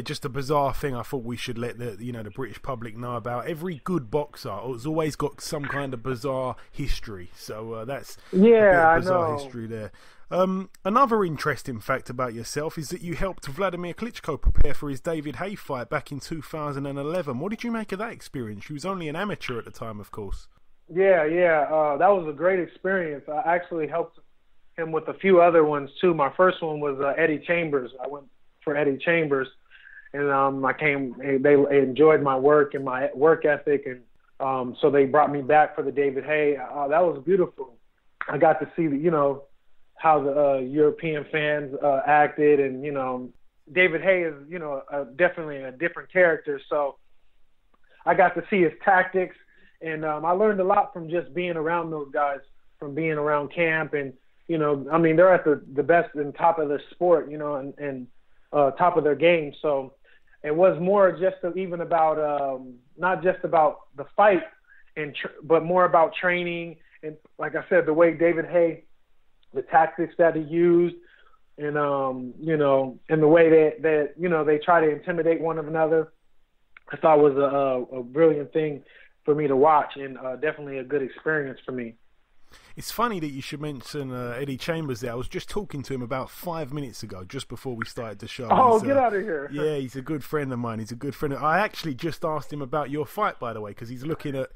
[SPEAKER 6] just a bizarre thing I thought we should let the British public know about. Every good boxer has always got some kind of bizarre history. So that's a bit of bizarre history there. Another interesting fact about yourself is that you helped Vladimir Klitschko prepare for his David Haye fight back in 2011. What did you make of that experience? He was only an amateur at the time, of course.
[SPEAKER 8] Yeah. That was a great experience. I actually helped him with a few other ones too. My first one was Eddie Chambers. I went for Eddie Chambers, and they enjoyed my work and my work ethic, and so they brought me back for the David Haye. That was beautiful. I got to see how the European fans acted, and David Haye is definitely a different character, so I got to see his tactics, and I learned a lot from just being around those guys, from being around camp. And they're at the best and top of their sport, and top of their game. So it was more just even about not just about the fight, but more about training. And like I said, the way David Haye, the tactics that he used, and and the way that they try to intimidate one another, I thought was a brilliant thing for me to watch, and definitely a good experience for me.
[SPEAKER 6] It's funny that you should mention Eddie Chambers there. I was just talking to him about 5 minutes ago, just before we started the show.
[SPEAKER 8] Oh, get out of here.
[SPEAKER 6] Yeah, he's a good friend of mine. I actually just asked him about your fight, by the way, because he's looking at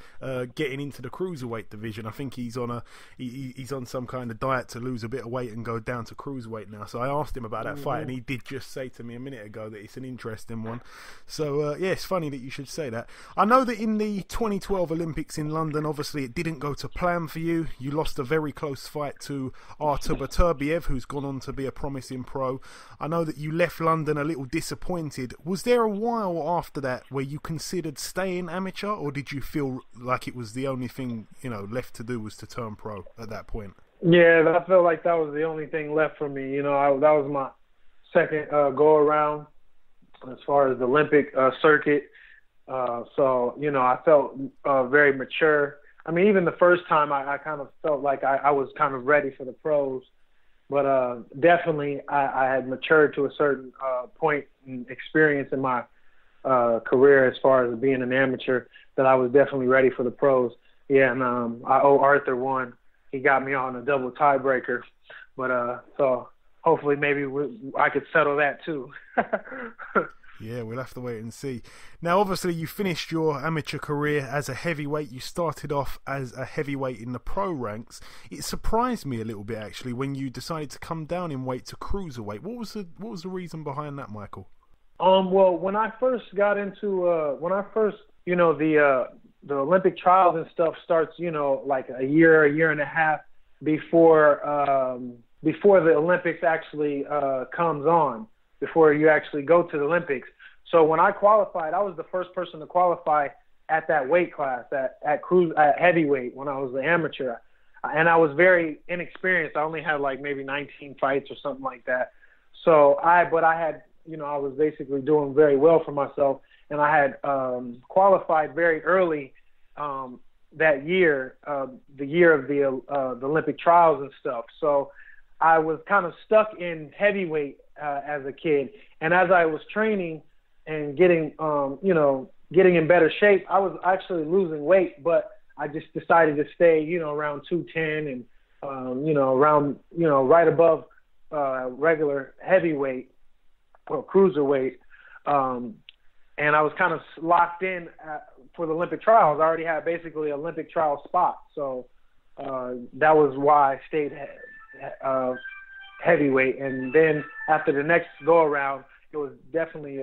[SPEAKER 6] getting into the cruiserweight division. I think he's on some kind of diet to lose a bit of weight and go down to cruiserweight now. So I asked him about that fight, and he did just say to me a minute ago that it's an interesting one. So, it's funny that you should say that. I know that in the 2012 Olympics in London, obviously it didn't go to plan for you. You lost a very close fight to Artur Beterbiev, who's gone on to be a promising pro. I know that you left London a little disappointed. Was there a while after that where you considered staying amateur, or did you feel like it was the only thing left to do was to turn pro at that point?
[SPEAKER 8] Yeah, I felt like that was the only thing left for me. That was my second go around as far as the Olympic circuit. So I felt very mature. I mean, even the first time, I kind of felt like I was kind of ready for the pros. But definitely, I had matured to a certain point and experience in my career as far as being an amateur, that I was definitely ready for the pros. Yeah, and I owe Arthur one. He got me on a double tiebreaker. But so hopefully maybe I could settle that too.
[SPEAKER 6] Yeah, we'll have to wait and see. Now, obviously, you finished your amateur career as a heavyweight. You started off as a heavyweight in the pro ranks. It surprised me a little bit, actually, when you decided to come down in weight to cruiserweight. What was the reason behind that, Michael?
[SPEAKER 8] Well, when I first got into the Olympic trials and stuff starts, like a year and a half before the Olympics actually comes on. Before you actually go to the Olympics. So when I qualified, I was the first person to qualify at that weight class, at heavyweight, when I was the amateur. And I was very inexperienced. I only had like maybe 19 fights or something like that. So I was basically doing very well for myself. And I had qualified very early that year, the year of the Olympic trials and stuff. So I was kind of stuck in heavyweight as a kid, and as I was training and getting in better shape, I was actually losing weight, but I just decided to stay, around 210 around, right above regular heavyweight or cruiserweight. And I was kind of locked in for the Olympic trials. I already had basically an Olympic trial spot. So that was why I stayed heavyweight. And then after the next go-around, it was definitely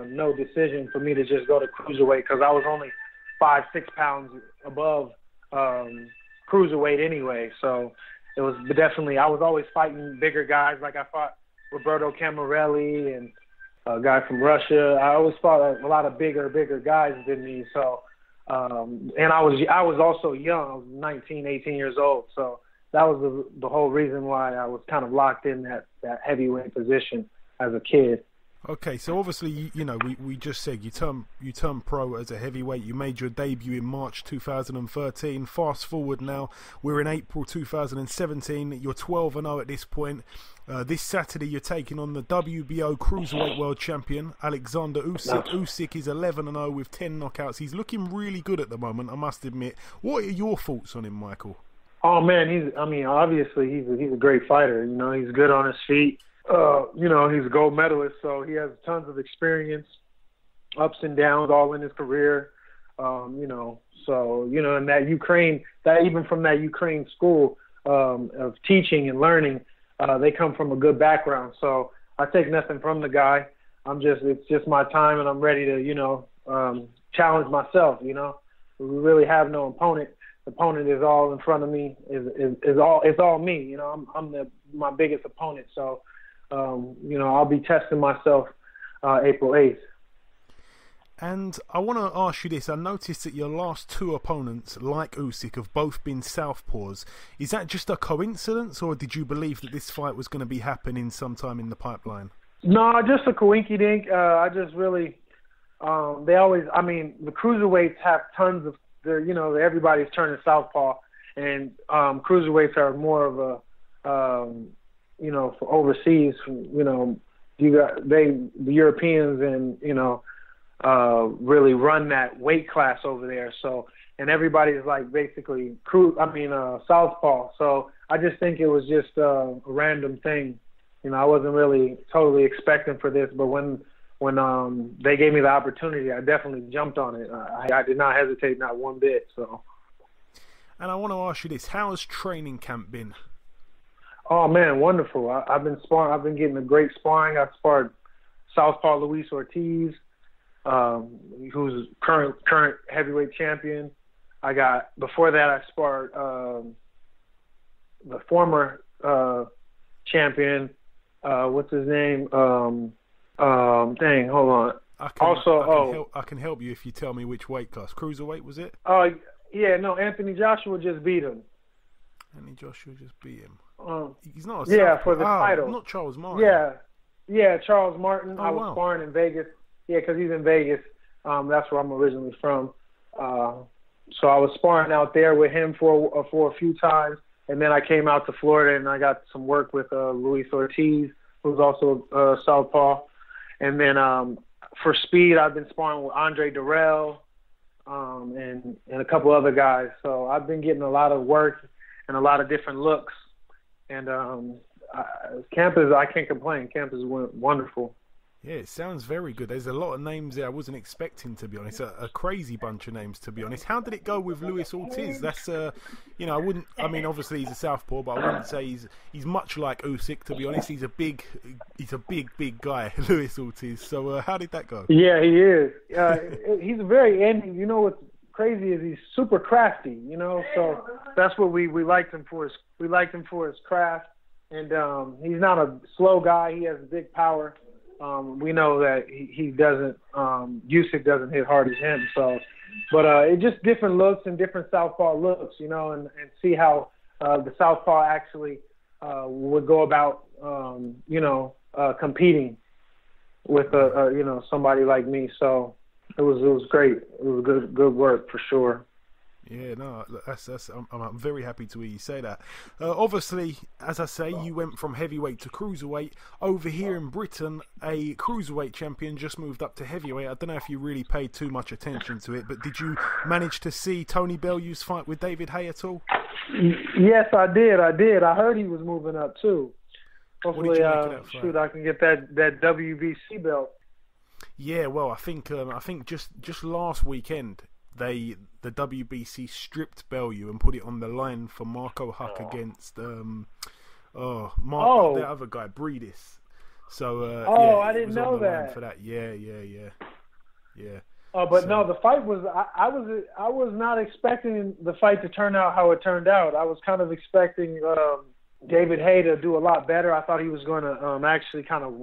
[SPEAKER 8] no decision for me to just go to cruiserweight because I was only 5-6 pounds above cruiserweight anyway. So it was definitely, I was always fighting bigger guys. Like I fought Roberto Camarelli and a guy from Russia. I always fought a lot of bigger guys than me. So, and I was also young. I was 19, 18 years old. So that was the whole reason why I was kind of locked in that heavyweight position as a kid.
[SPEAKER 6] Okay, so obviously, we just said you turned pro as a heavyweight. You made your debut in March 2013. Fast forward now, we're in April 2017. You're 12-0 at this point. This Saturday, you're taking on the WBO Cruiserweight World Champion, Oleksandr Usyk. Usyk is 11-0 with 10 knockouts. He's looking really good at the moment, I must admit. What are your thoughts on him, Michael?
[SPEAKER 8] Oh man, obviously he's a great fighter. He's good on his feet. He's a gold medalist, so he has tons of experience, ups and downs all in his career. And even from that Ukraine school of teaching and learning, they come from a good background. So I take nothing from the guy. It's just my time, and I'm ready to, challenge myself. We really have no opponent. The opponent is all in front of me. It's all me. I'm my biggest opponent. So. I'll be testing myself April 8th.
[SPEAKER 6] And I want to ask you this. I noticed that your last two opponents, like Usyk, have both been southpaws. Is that just a coincidence, or did you believe that this fight was going to be happening sometime in the pipeline?
[SPEAKER 8] No, just a coinky-dink. I just really, the cruiserweights have tons of, everybody's turning southpaw, and cruiserweights are more of a, for overseas, the Europeans and, really run that weight class over there. So, and everybody's like basically southpaw. So I just think it was just a random thing. I wasn't really totally expecting for this, but when they gave me the opportunity, I definitely jumped on it. I did not hesitate, not one bit. So.
[SPEAKER 6] And I want to ask you this: how has training camp been?
[SPEAKER 8] Oh man, wonderful! I've been sparring. I've been getting a great sparring. I sparred southpaw Luis Ortiz, who's current heavyweight champion. Before that I sparred the former champion. What's his name? Hold on.
[SPEAKER 6] I can help you if you tell me which weight class. Cruiserweight, was it?
[SPEAKER 8] Anthony Joshua just beat him.
[SPEAKER 6] Anthony Joshua just beat him. He's not
[SPEAKER 8] for the title.
[SPEAKER 6] Not Charles Martin.
[SPEAKER 8] Yeah, Charles Martin.
[SPEAKER 6] Oh,
[SPEAKER 8] I was sparring in Vegas. Yeah, because he's in Vegas. That's where I'm originally from. So I was sparring out there with him for a few times, and then I came out to Florida and I got some work with Luis Ortiz, who's also southpaw. And then for speed, I've been sparring with Andre Durrell and a couple other guys. So I've been getting a lot of work and a lot of different looks. And camp I can't complain. Camp is wonderful.
[SPEAKER 6] Yeah, it sounds very good. There's a lot of names there I wasn't expecting, to be honest. A crazy bunch of names, to be honest. How did it go with Luis Ortiz? That's, obviously he's a southpaw, but I wouldn't say he's much like Usyk, to be honest. He's a big guy, Luis Ortiz. So how did that go?
[SPEAKER 8] Yeah, he is. He's you know what's crazy is he's super crafty, so that's what we liked him for. We liked him for his craft, and he's not a slow guy. He has big power. We know that he doesn't, Usyk doesn't hit hard as him. So, but it's just different looks and different southpaw looks, and see how the southpaw actually would go about, competing with somebody like me. So it was great. It was good work for sure.
[SPEAKER 6] Yeah, no, I'm very happy to hear you say that. Obviously, as I say, you went from heavyweight to cruiserweight. Over here in Britain, a cruiserweight champion just moved up to heavyweight. I don't know if you really paid too much attention to it, but did you manage to see Tony Bellew's fight with David Haye at all?
[SPEAKER 8] Yes, I did. I heard he was moving up too. Hopefully,
[SPEAKER 6] I
[SPEAKER 8] can get that WBC belt.
[SPEAKER 6] Yeah, well, I think just last weekend the WBC stripped Bellew and put it on the line for Marco Huck against the other guy, Breedis. So
[SPEAKER 8] I didn't know that.
[SPEAKER 6] For that. Yeah.
[SPEAKER 8] Oh, but no, the fight was. I was not expecting the fight to turn out how it turned out. I was kind of expecting David Haye to do a lot better. I thought he was going to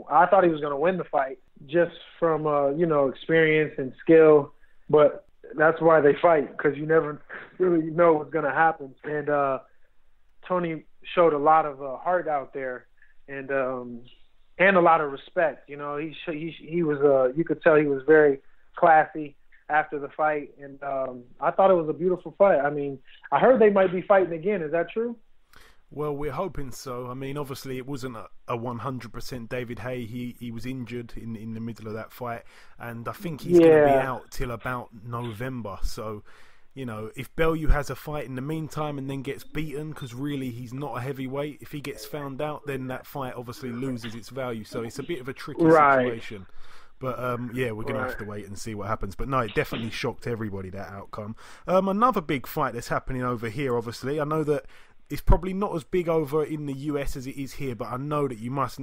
[SPEAKER 8] I thought he was going to win the fight just from experience and skill. But that's why they fight, because you never really know what's going to happen. And Tony showed a lot of heart out there, and a lot of respect. He was. You could tell he was very classy after the fight, and I thought it was a beautiful fight. I mean, I heard they might be fighting again. Is that true?
[SPEAKER 6] Well, we're hoping so. I mean, obviously it wasn't a 100% David Haye. He was injured in the middle of that fight, and I think he's going to be out till about November. So, if Bellew has a fight in the meantime and then gets beaten, because really he's not a heavyweight, if he gets found out, then that fight obviously loses its value. So it's a bit of a tricky situation. But, we're going to have to wait and see what happens. But, no, it definitely shocked everybody, that outcome. Another big fight that's happening over here, obviously. I know that it's probably not as big over in the US as it is here, but I know that you must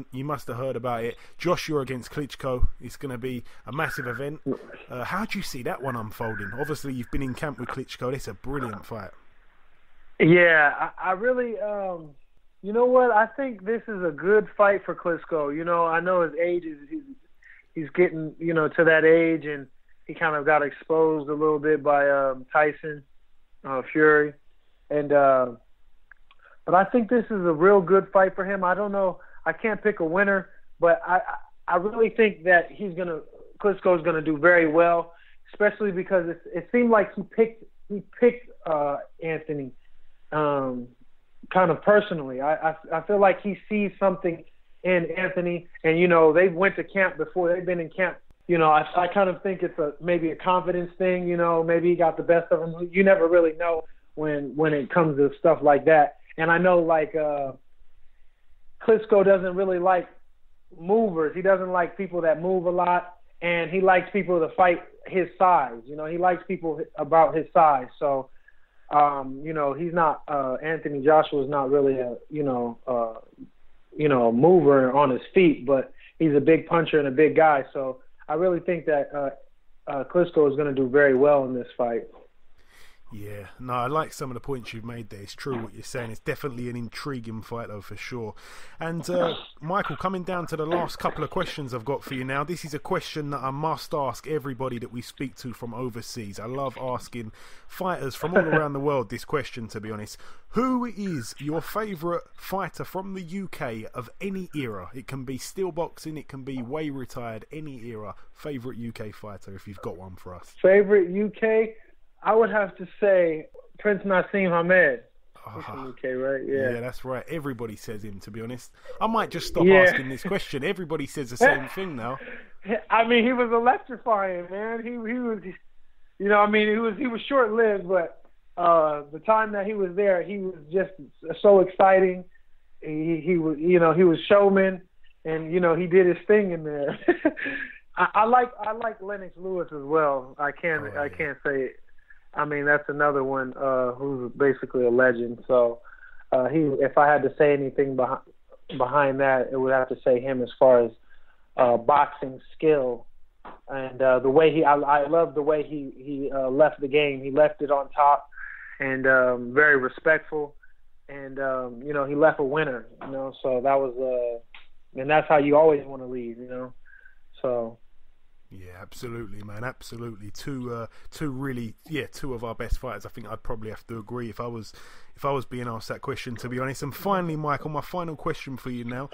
[SPEAKER 6] have heard about it. Joshua against Klitschko. It's going to be a massive event. How do you see that one unfolding? Obviously, you've been in camp with Klitschko. It's a brilliant fight.
[SPEAKER 8] Yeah, I really... you know what? I think this is a good fight for Klitschko. I know his age is... He's getting, to that age, and he kind of got exposed a little bit by Tyson Fury. And but I think this is a real good fight for him. I don't know. I can't pick a winner, but I really think that Klitschko's gonna do very well, especially because it seemed like he picked Anthony kind of personally. I feel like he sees something in Anthony, and they went to camp before. They've been in camp. I kind of think it's maybe a confidence thing. Maybe he got the best of him. You never really know when it comes to stuff like that. And I know Klitschko doesn't really like movers. He doesn't like people that move a lot, and he likes people to fight his size. He likes people about his size. So, he's not Anthony Joshua's not really a mover on his feet, but he's a big puncher and a big guy. So I really think that Klitschko is going to do very well in this fight.
[SPEAKER 6] Yeah, no, I like some of the points you've made there. It's true what you're saying. It's definitely an intriguing fight, though, for sure. And, Michael, coming down to the last couple of questions I've got for you now. This is a question that I must ask everybody that we speak to from overseas. I love asking fighters from all around the world this question, to be honest. Who is your favourite fighter from the UK of any era? It can be still boxing, it can be way retired, any era. Favourite UK fighter, if you've got one for us.
[SPEAKER 8] Favourite UK? I would have to say Prince Nassim Hamed. He's from UK, right?
[SPEAKER 6] Yeah, that's right. Everybody says him, to be honest. I might just stop asking this question. Everybody says the same thing now.
[SPEAKER 8] I mean, he was electrifying, man. He was, he was short-lived, but the time that he was there, he was just so exciting. He was showman, and he did his thing in there. I like Lennox Lewis as well. I can't say it. I mean, that's another one who's basically a legend. So if I had to say anything behind that, it would have to say him as far as boxing skill and the way I love the way he left the game. He left it on top and very respectful, and he left a winner. So that was and that's how you always want to leave. So.
[SPEAKER 6] Yeah, absolutely, man. Absolutely. Two of our best fighters. I think I'd probably have to agree if I was being asked that question, to be honest. And finally, Michael, my final question for you now.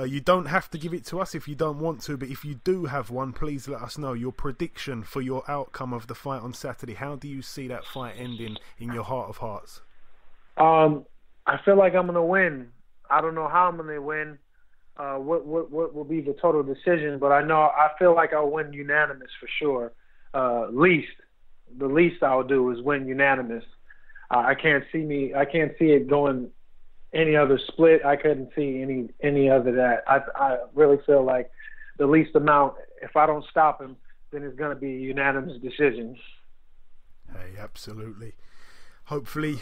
[SPEAKER 6] You don't have to give it to us if you don't want to, but if you do have one, please let us know your prediction for your outcome of the fight on Saturday. How do you see that fight ending in your heart of hearts?
[SPEAKER 8] I feel like I'm going to win. I don't know how I'm going to win. What will be the total decision, but I feel like I'll win unanimous for sure. The least I'll do is win unanimous. I can't see it going any other split. I couldn't see any other that. I really feel like the least amount, if I don't stop him, then it's going to be a unanimous decision.
[SPEAKER 6] Hey, absolutely. Hopefully,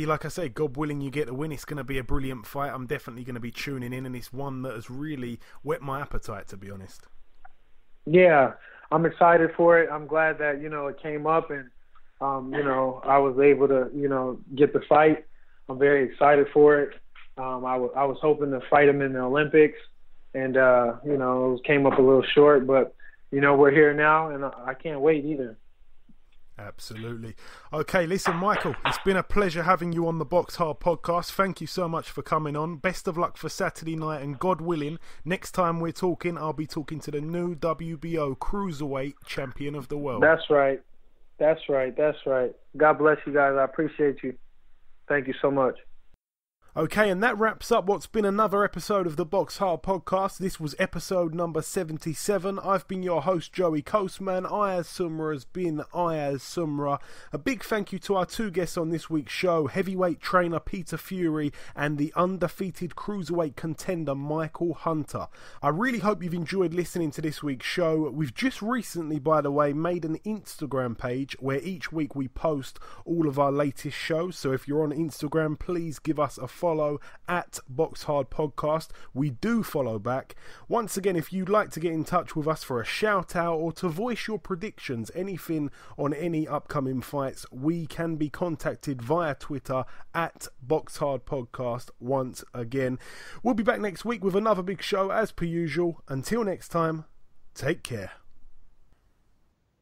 [SPEAKER 6] like I say, God willing, you get a win. It's going to be a brilliant fight. I'm definitely going to be tuning in, and it's one that has really whet my appetite, to be honest.
[SPEAKER 8] Yeah, I'm excited for it. I'm glad that, it came up and, I was able to, get the fight. I'm very excited for it. I was hoping to fight him in the Olympics, and, it came up a little short, but, we're here now, and I can't wait either.
[SPEAKER 6] Absolutely. Okay, listen, Michael, it's been a pleasure having you on the BoxHard Podcast. Thank you so much for coming on. Best of luck for Saturday night, and God willing, next time we're talking, I'll be talking to the new WBO Cruiserweight champion of the world.
[SPEAKER 8] That's right. God bless you guys. I appreciate you. Thank you so much.
[SPEAKER 6] Okay, and that wraps up what's been another episode of the BoxHard Podcast. This was episode number 77. I've been your host, Joey Coastman. Ayaz Sumra has been Ayaz Sumra. A big thank you to our two guests on this week's show, heavyweight trainer Peter Fury and the undefeated cruiserweight contender Michael Hunter. I really hope you've enjoyed listening to this week's show. We've just recently, by the way, made an Instagram page where each week we post all of our latest shows. So if you're on Instagram, please give us a follow at BoxHard Podcast. We do follow back. Once again, if you'd like to get in touch with us for a shout out or to voice your predictions, anything on any upcoming fights, we can be contacted via Twitter at BoxHard Podcast. Once again, we'll be back next week with another big show as per usual. Until next time, take care.